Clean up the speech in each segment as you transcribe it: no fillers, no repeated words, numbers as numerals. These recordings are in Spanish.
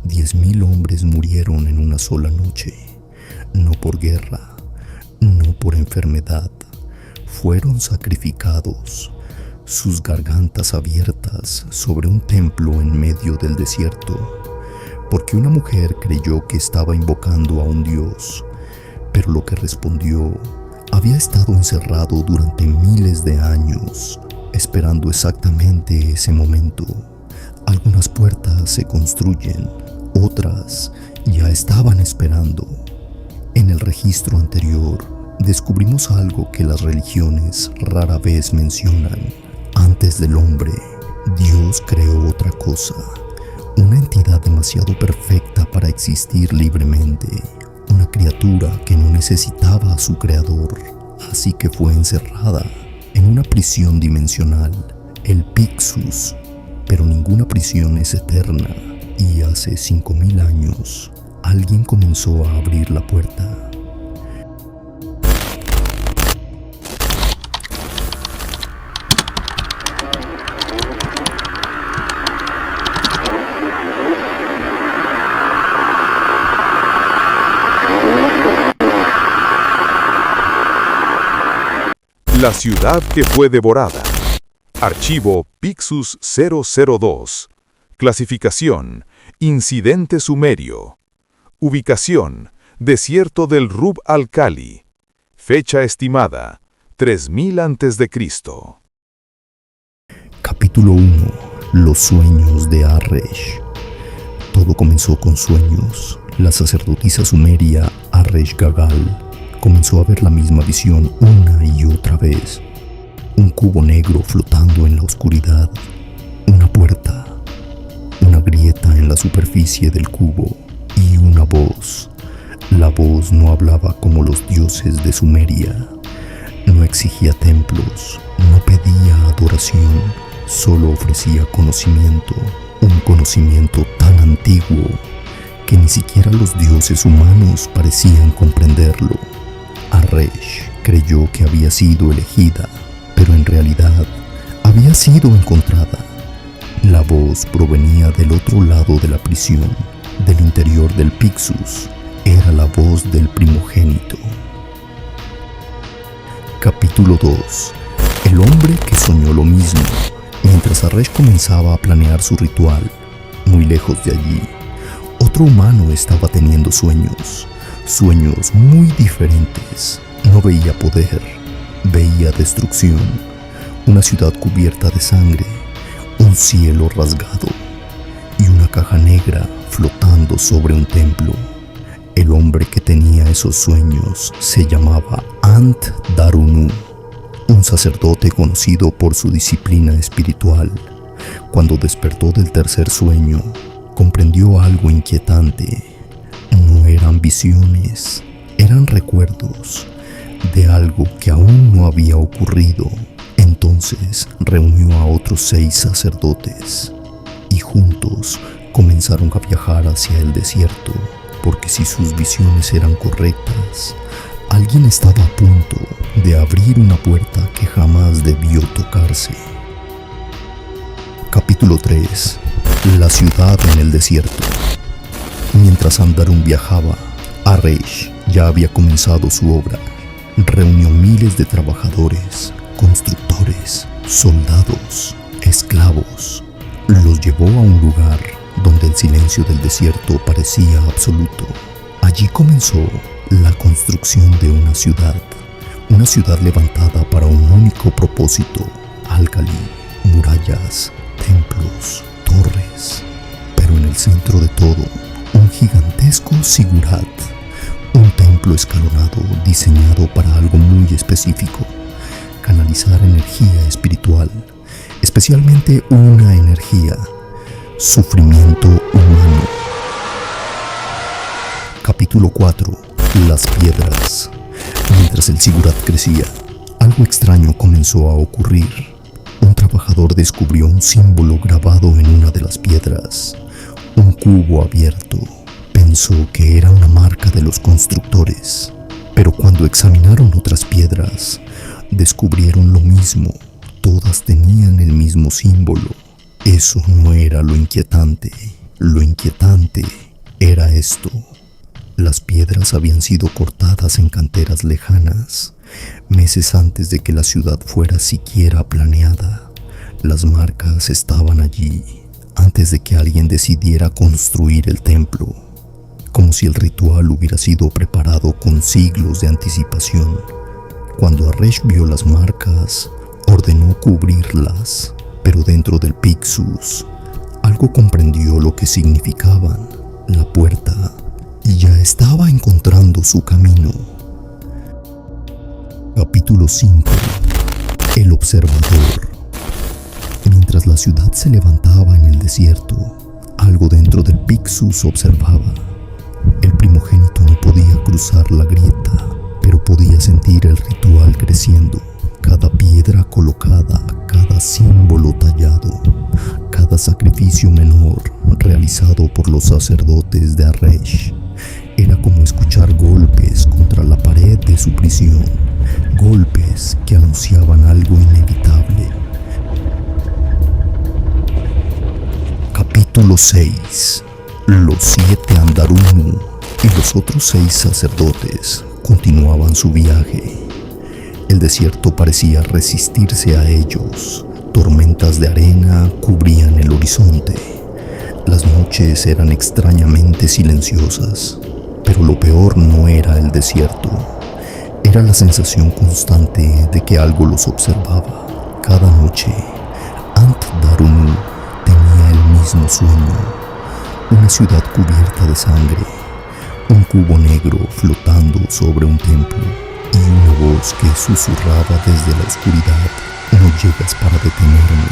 10,000 hombres murieron en una sola noche, no por guerra, no por enfermedad, fueron sacrificados, sus gargantas abiertas sobre un templo en medio del desierto, porque una mujer creyó que estaba invocando a un dios, pero lo que respondió había estado encerrado durante miles de años, esperando exactamente ese momento. Algunas puertas se construyen, otras ya estaban esperando. En el registro anterior, descubrimos algo que las religiones rara vez mencionan. Antes del hombre, Dios creó otra cosa, una entidad demasiado perfecta para existir libremente, una criatura que no necesitaba a su creador, así que fue encerrada en una prisión dimensional, el Pixus. Pero ninguna prisión es eterna, y hace 5,000 años, alguien comenzó a abrir la puerta. La ciudad que fue devorada. Archivo Pixus 002. Clasificación: Incidente sumerio. Ubicación: Desierto del Rub al-Khali. Fecha estimada: 3000 a.C. Capítulo 1. Los sueños de Ar-resh. Todo comenzó con sueños. La sacerdotisa sumeria Ar-resh-Gagal comenzó a ver la misma visión una y otra vez. Un cubo negro flotando en la oscuridad, una puerta, una grieta en la superficie del cubo y una voz. La voz no hablaba como los dioses de Sumeria, no exigía templos, no pedía adoración, solo ofrecía conocimiento, un conocimiento tan antiguo que ni siquiera los dioses humanos parecían comprenderlo. Ar-resh creyó que había sido elegida, pero en realidad había sido encontrada. La voz provenía del otro lado de la prisión, del interior del Pixus. Era la voz del primogénito. Capítulo 2. El hombre que soñó lo mismo. Mientras Ar-resh comenzaba a planear su ritual, muy lejos de allí, otro humano estaba teniendo sueños muy diferentes. No veía poder, veía destrucción, una ciudad cubierta de sangre, un cielo rasgado y una caja negra flotando sobre un templo. El hombre que tenía esos sueños se llamaba Ant Darunu, un sacerdote conocido por su disciplina espiritual. Cuando despertó del tercer sueño, comprendió algo inquietante. No eran visiones, eran recuerdos de algo que aún no había ocurrido. Entonces reunió a otros 6 sacerdotes y juntos comenzaron a viajar hacia el desierto, porque si sus visiones eran correctas, alguien estaba a punto de abrir una puerta que jamás debió tocarse. Capítulo 3. La ciudad en el desierto. Mientras Andarun viajaba, Ar-resh ya había comenzado su obra. Reunió miles de trabajadores, constructores, soldados, esclavos. Los llevó a un lugar donde el silencio del desierto parecía absoluto. Allí comenzó la construcción de una ciudad levantada para un único propósito: Al-Khali, murallas, templos, torres. Pero en el centro de todo, un gigantesco zigurat, un templo escalonado diseñado para algo muy específico: canalizar energía espiritual, especialmente una energía: sufrimiento humano. Capítulo 4. Las piedras. Mientras el zigurat crecía, algo extraño comenzó a ocurrir. Un trabajador descubrió un símbolo grabado en una de las piedras, un cubo abierto. Pensó que era una marca de los constructores, pero cuando examinaron otras piedras, descubrieron lo mismo. Todas tenían el mismo símbolo. Eso no era lo inquietante. Lo inquietante esto. Las piedras habían sido cortadas en canteras lejanas, meses antes de que la ciudad fuera siquiera planeada. Las marcas estaban allí, antes de que alguien decidiera construir el templo, como si el ritual hubiera sido preparado con siglos de anticipación. Cuando Aresh vio las marcas, ordenó cubrirlas, pero dentro del Pixus, algo comprendió lo que significaban. La puerta ya estaba encontrando su camino. Capítulo 5. El observador. Mientras la ciudad se levantaba en el desierto, algo dentro del Pixus observaba. El primogénito no podía cruzar la grieta, pero podía sentir el ritual creciendo. Cada piedra colocada, cada símbolo tallado, cada sacrificio menor realizado por los sacerdotes de Aresh. Era como escuchar golpes contra la pared de su prisión, golpes que anunciaban algo inevitable. Capítulo 6. Los 7 Andarunu y los otros 6 sacerdotes continuaban su viaje. El desierto parecía resistirse a ellos. Tormentas de arena cubrían el horizonte. Las noches eran extrañamente silenciosas, pero lo peor no era el desierto. Era la sensación constante de que algo los observaba. Cada noche, Ant Darunu tenía el mismo sueño. Una ciudad cubierta de sangre, un cubo negro flotando sobre un templo y una voz que susurraba desde la oscuridad: no llegas para detenerme,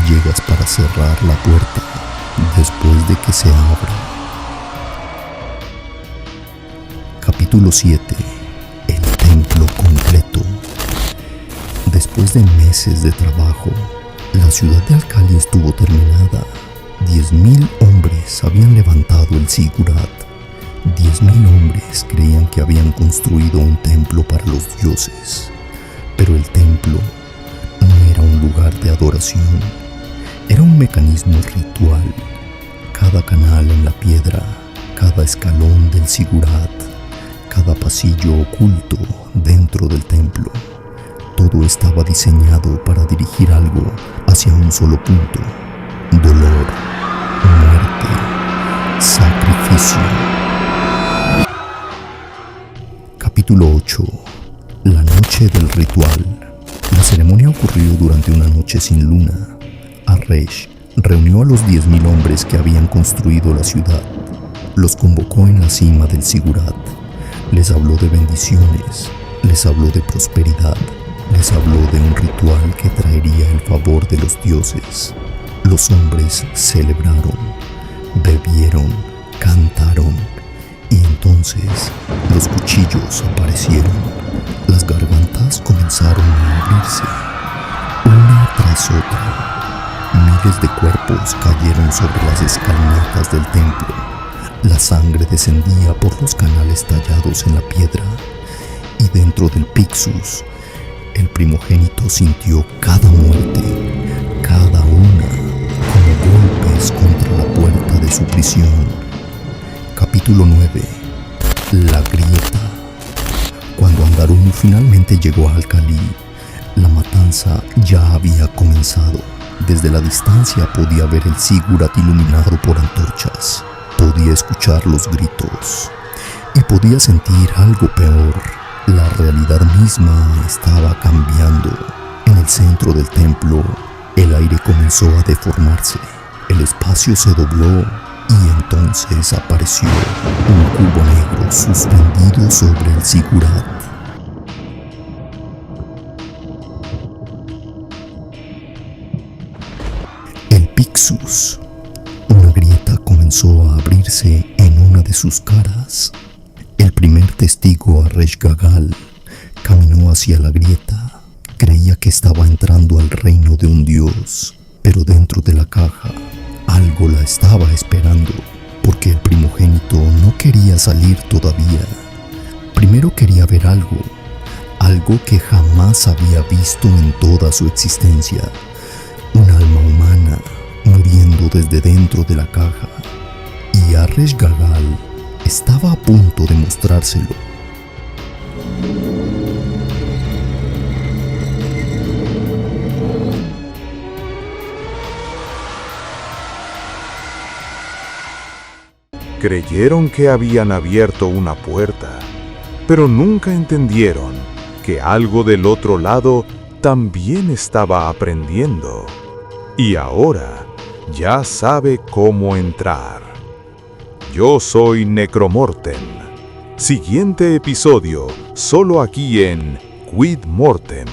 llegas para cerrar la puerta después de que se abra. Capítulo 7. El templo completo. Después de meses de trabajo, la ciudad de Alkali estuvo terminada. 10.000 hombres habían levantado el Ziggurat. 10.000 hombres creían que habían construido un templo para los dioses, pero el templo no era un lugar de adoración, era un mecanismo ritual. Cada canal en la piedra, cada escalón del Ziggurat, cada pasillo oculto dentro del templo, todo estaba diseñado para dirigir algo hacia un solo punto: dolor, muerte, sacrificio. Capítulo 8. La noche del ritual. La ceremonia ocurrió durante una noche sin luna. Aresh reunió a los 10.000 hombres que habían construido la ciudad. Los convocó en la cima del Ziggurat. Les habló de bendiciones, les habló de prosperidad, les habló de un ritual que traería el favor de los dioses. Los hombres celebraron, bebieron, cantaron, y entonces los cuchillos aparecieron. Las gargantas comenzaron a abrirse, una tras otra. Miles de cuerpos cayeron sobre las escalinatas del templo. La sangre descendía por los canales tallados en la piedra, y dentro del Pixus, el primogénito sintió cada muerte, cada una, como golpes contra la puerta de su prisión. Capítulo 9. La grieta. Cuando Andarunu finalmente llegó a Alkali, la matanza ya había comenzado. Desde la distancia podía ver el Ziggurat iluminado por antorchas. Podía escuchar los gritos y podía sentir algo peor. La realidad misma estaba cambiando. En el centro del templo, el aire comenzó a deformarse. El espacio se dobló y entonces apareció un cubo negro suspendido sobre el Ziggurat. El Pixus. Una grieta comenzó a abrirse en una de sus caras. El primer testigo, Aresh Gagal, caminó hacia la grieta. Creía que estaba entrando al reino de un dios, pero dentro de la caja algo la estaba esperando, porque el primogénito no quería salir todavía. Primero quería ver algo que jamás había visto en toda su existencia: un alma humana muriendo desde dentro de la caja. Y Aresh Gagal estaba a punto de mostrárselo. Creyeron que habían abierto una puerta, pero nunca entendieron que algo del otro lado también estaba aprendiendo. Y ahora ya sabe cómo entrar. Yo soy Necromortem. Siguiente episodio, solo aquí en Quid Mortem.